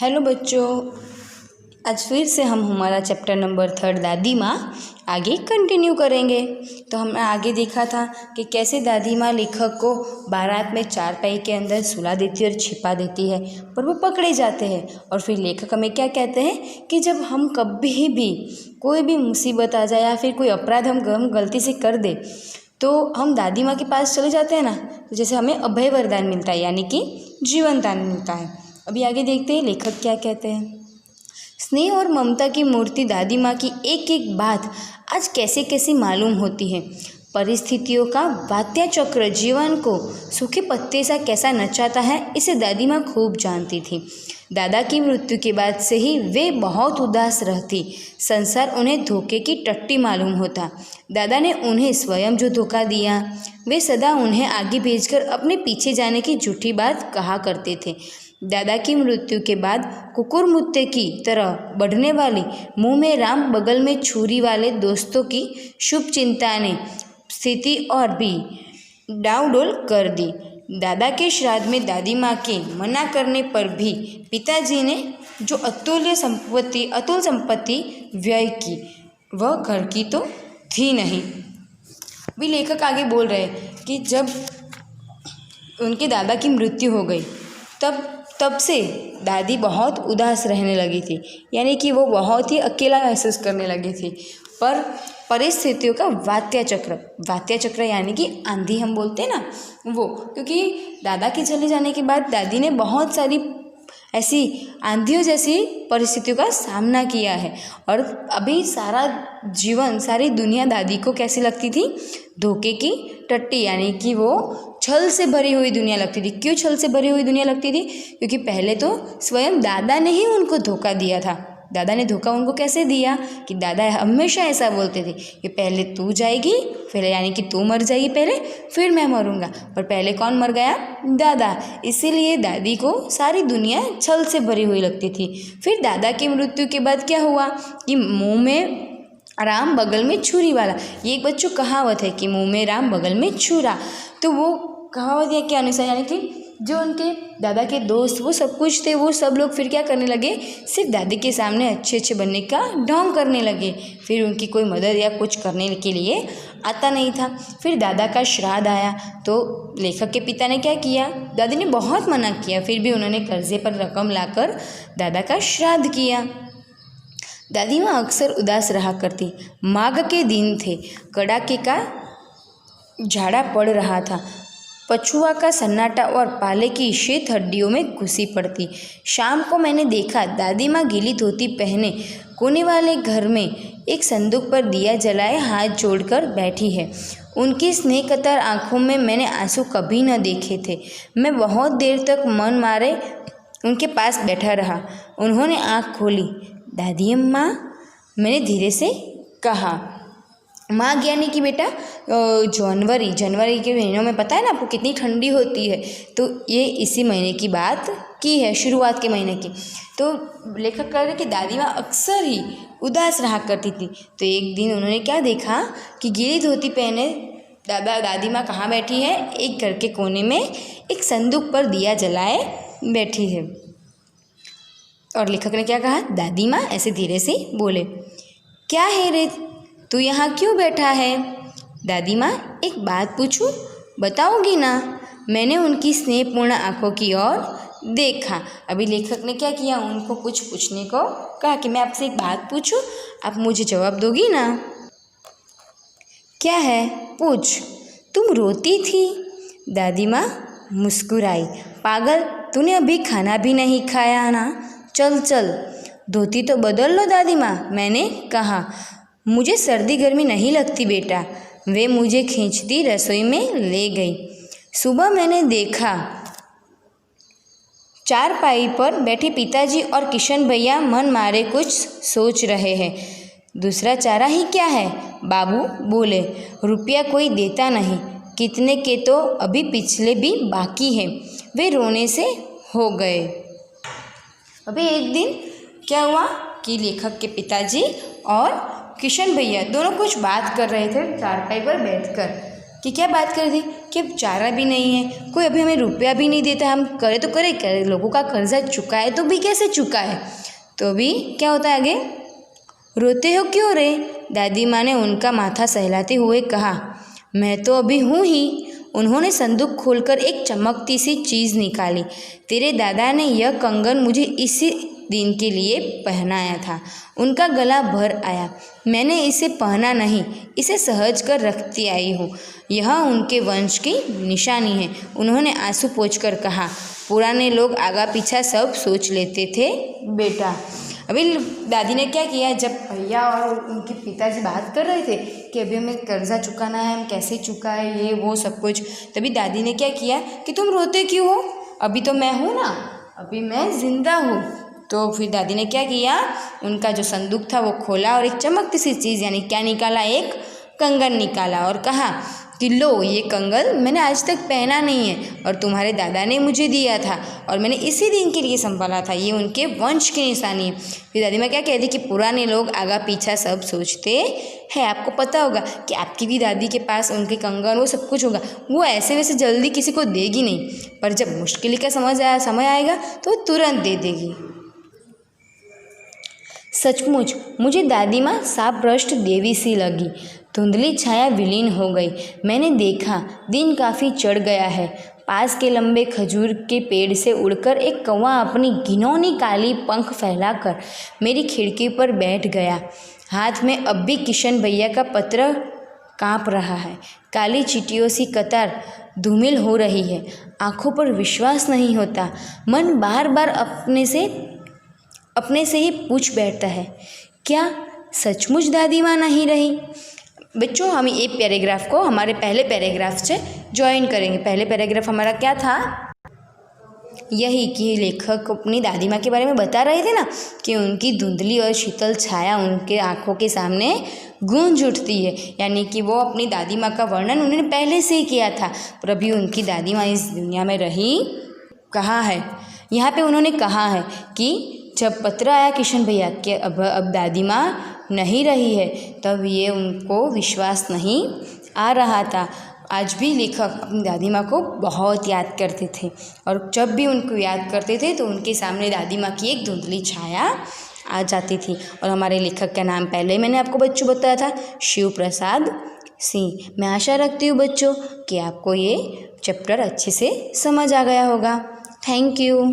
Hello बच्चों, आज फिर से हम हमारा चैप्टर नंबर 3 दादी माँ आगे कंटिन्यू करेंगे। तो हमने आगे देखा था कि कैसे दादी माँ लेखक को बारात में चारपाई के अंदर सुला देती है और छिपा देती है, पर वो पकड़े जाते हैं। और फिर लेखक हमें क्या कहते हैं कि जब हम कभी भी कोई भी मुसीबत आ जाए या फिर कोई अपराध हम गलती से कर दे तो हम दादी माँ के पास चले जाते हैं ना, तो जैसे हमें अभय वरदान मिलता है, यानी कि जीवन दान मिलता है। अभी आगे देखते हैं लेखक क्या कहते हैं। स्नेह और ममता की मूर्ति दादी माँ की एक एक बात आज कैसे कैसी मालूम होती है। परिस्थितियों का वात्या चक्र जीवन को सूखे पत्ते सा कैसा नचाता है, इसे दादी माँ खूब जानती थी। दादा की मृत्यु के बाद से ही वे बहुत उदास रहती। संसार उन्हें धोखे की टट्टी मालूम होता। दादा ने उन्हें स्वयं जो धोखा दिया, वे सदा उन्हें आगे भेजकर अपने पीछे जाने की झूठी बात कहा करते थे। दादा की मृत्यु के बाद कुकुरमुत्ते की तरह बढ़ने वाली मुंह में राम बगल में छुरी वाले दोस्तों की शुभ चिंता ने स्थिति और भी डाउडोल कर दी। दादा के श्राद्ध में दादी माँ के मना करने पर भी पिताजी ने जो अतुल संपत्ति व्यय की, वह घर की तो थी नहीं। भी लेखक आगे बोल रहे कि जब उनके दादा की मृत्यु हो गई तब से दादी बहुत उदास रहने लगी थी, यानी कि वो बहुत ही अकेला महसूस करने लगी थी। पर परिस्थितियों का वात्या चक्र यानी कि आंधी हम बोलते हैं ना, वो, क्योंकि दादा के चले जाने के बाद दादी ने बहुत सारी ऐसी आंधियों जैसी परिस्थितियों का सामना किया है। और अभी सारा जीवन, सारी दुनिया दादी को कैसी लगती थी? धोखे की टट्टी, यानी कि वो छल से भरी हुई दुनिया लगती थी। क्यों छल से भरी हुई दुनिया लगती थी? क्योंकि पहले तो स्वयं दादा ने ही उनको धोखा दिया था। दादा ने धोखा उनको कैसे दिया कि दादा हमेशा ऐसा बोलते थे कि पहले तू जाएगी, फिर यानी कि तू मर जाएगी पहले, फिर मैं मरूंगा। पर पहले कौन मर गया? दादा। इसीलिए दादी को सारी दुनिया छल से भरी हुई लगती थी। फिर दादा की मृत्यु के बाद क्या हुआ कि मुंह में राम बगल में छुरी वाला, ये एक बच्चों कहावत है कि मुंह में राम बगल में छुरा। तो वो कहावत या के अनुसार, यानी कि जो उनके दादा के दोस्त वो सब कुछ थे, वो सब लोग फिर क्या करने लगे? सिर्फ दादी के सामने अच्छे बनने का ढोंग करने लगे। फिर उनकी कोई मदद या कुछ करने के लिए आता नहीं था। फिर दादा का श्राद्ध आया तो लेखक के पिता ने क्या किया? दादी ने बहुत मना किया, फिर भी उन्होंने कर्जे पर रकम लाकर दादा का श्राद्ध किया। दादी माँ अक्सर उदास रहा करती। माघ के दिन थे, कड़ाके का झाड़ा पड़ रहा था। पछुआ का सन्नाटा और पाले की शीत हड्डियों में घुसी पड़ती। शाम को मैंने देखा दादी माँ गीली धोती पहने कोने वाले घर में एक संदूक पर दिया जलाए हाथ जोड़कर बैठी है। उनकी स्नेह कतर आँखों में मैंने आंसू कभी न देखे थे। मैं बहुत देर तक मन मारे उनके पास बैठा रहा। उन्होंने आँख खोली। दादी अम्मा, मैंने धीरे से कहा। माघ यानी कि बेटा जनवरी के महीनों में पता है ना आपको कितनी ठंडी होती है, तो ये इसी महीने की बात की है, शुरुआत के महीने की। तो लेखक कह रहे कि दादी माँ अक्सर ही उदास रहा करती थी। तो एक दिन उन्होंने क्या देखा कि गीली धोती पहने दादी माँ कहाँ बैठी है? एक घर के कोने में एक संदूक पर दिया जलाए बैठी है। और लेखक ने क्या कहा? दादी माँ ऐसे धीरे से बोले, क्या है रे, तू यहाँ क्यों बैठा है? दादी माँ, एक बात पूछूं, बताओगी ना? मैंने उनकी स्नेहपूर्ण आंखों की ओर देखा। अभी लेखक ने क्या किया? उनको कुछ पूछने को कहा कि मैं आपसे एक बात पूछूं, आप मुझे जवाब दोगी ना? क्या है? पूछ। तुम रोती थी। दादी माँ मुस्कुराई। पागल, तूने अभी खाना भी नहीं खाया ना? चल धोती तो बदल लो दादी माँ, मैंने कहा। मुझे सर्दी गर्मी नहीं लगती बेटा। वे मुझे खींचती रसोई में ले गई। सुबह मैंने देखा चारपाई पर बैठे पिताजी और किशन भैया मन मारे कुछ सोच रहे हैं। दूसरा चारा ही क्या है? बाबू बोले। रुपया कोई देता नहीं, कितने के तो अभी पिछले भी बाकी हैं। वे रोने से हो गए। अभी एक दिन क्या हुआ कि लेखक के पिताजी और किशन भैया दोनों कुछ बात कर रहे थे चारपाई पर बैठकर। कि क्या बात कर दी कि अब चारा भी नहीं है, कोई अभी हमें रुपया भी नहीं देता, हम करे तो करे लोगों का कर्जा चुकाए तो भी कैसे चुकाए। तो अभी क्या होता है आगे, रोते हो क्यों रे, दादी माँ ने उनका माथा सहलाते हुए कहा। मैं तो अभी हूँ ही। उन्होंने संदूक खोलकर एक चमकती सी चीज़ निकाली। तेरे दादा ने यह कंगन मुझे इसी दिन के लिए पहनाया था। उनका गला भर आया। मैंने इसे पहना नहीं, इसे सहज कर रखती आई हूँ। यह उनके वंश की निशानी है। उन्होंने आंसू पोंछकर कहा। पुराने लोग आगा पीछा सब सोच लेते थे बेटा। अभी दादी ने क्या किया, जब भैया और उनके पिताजी बात कर रहे थे कि अभी हमें कर्जा चुकाना है, हम कैसे चुकाए, ये वो सब कुछ, तभी दादी ने क्या किया कि तुम रोते क्यों हो, अभी तो मैं हूँ ना, अभी मैं जिंदा हूँ। तो फिर दादी ने क्या किया, उनका जो संदूक था वो खोला और एक चमकती सी चीज़ यानी क्या निकाला, एक कंगन निकाला और कहा कि लो ये कंगन मैंने आज तक पहना नहीं है और तुम्हारे दादा ने मुझे दिया था और मैंने इसी दिन के लिए संभाला था, ये उनके वंश की निशानी है। फिर दादी माँ क्या कहती कि पुराने लोग आगा पीछा सब सोचते हैं। आपको पता होगा कि आपकी भी दादी के पास उनके कंगन वो सब कुछ होगा, वो ऐसे वैसे जल्दी किसी को देगी नहीं, पर जब मुश्किल का समय आएगा तो तुरंत दे देगी। सचमुच मुझे दादी माँ शापभ्रष्ट देवी सी लगी। धुंधली छाया विलीन हो गई। मैंने देखा दिन काफ़ी चढ़ गया है। पास के लंबे खजूर के पेड़ से उड़कर एक कौवा अपनी घिनौनी काली पंख फैलाकर मेरी खिड़की पर बैठ गया। हाथ में अब भी किशन भैया का पत्र काँप रहा है। काली चींटियों सी कतार धूमिल हो रही है। आंखों पर विश्वास नहीं होता। मन बार बार अपने से ही पूछ बैठता है, क्या सचमुच दादी माँ नहीं रही। बच्चों हम ये पैराग्राफ को हमारे पहले पैराग्राफ से ज्वाइन करेंगे। पहले पैराग्राफ हमारा क्या था, यही कि लेखक अपनी दादी माँ के बारे में बता रहे थे ना कि उनकी धुंधली और शीतल छाया उनके आँखों के सामने गूंज उठती है, यानी कि वो अपनी दादी माँ का वर्णन उन्होंने पहले से ही किया था, पर अभी उनकी दादी माँ इस दुनिया में रही कहाँ है। यहाँ पे उन्होंने कहा है कि जब पत्र आया किशन भैया के अब दादी माँ नहीं रही है, तब ये उनको विश्वास नहीं आ रहा था। आज भी लेखक अपनी दादी माँ को बहुत याद करते थे और जब भी उनको याद करते थे तो उनके सामने दादी माँ की एक धुंधली छाया आ जाती थी। और हमारे लेखक का नाम पहले मैंने आपको बच्चों बताया था, शिव प्रसाद सिंह। मैं आशा रखती हूँ बच्चों कि आपको ये चैप्टर अच्छे से समझ आ गया होगा। Thank you.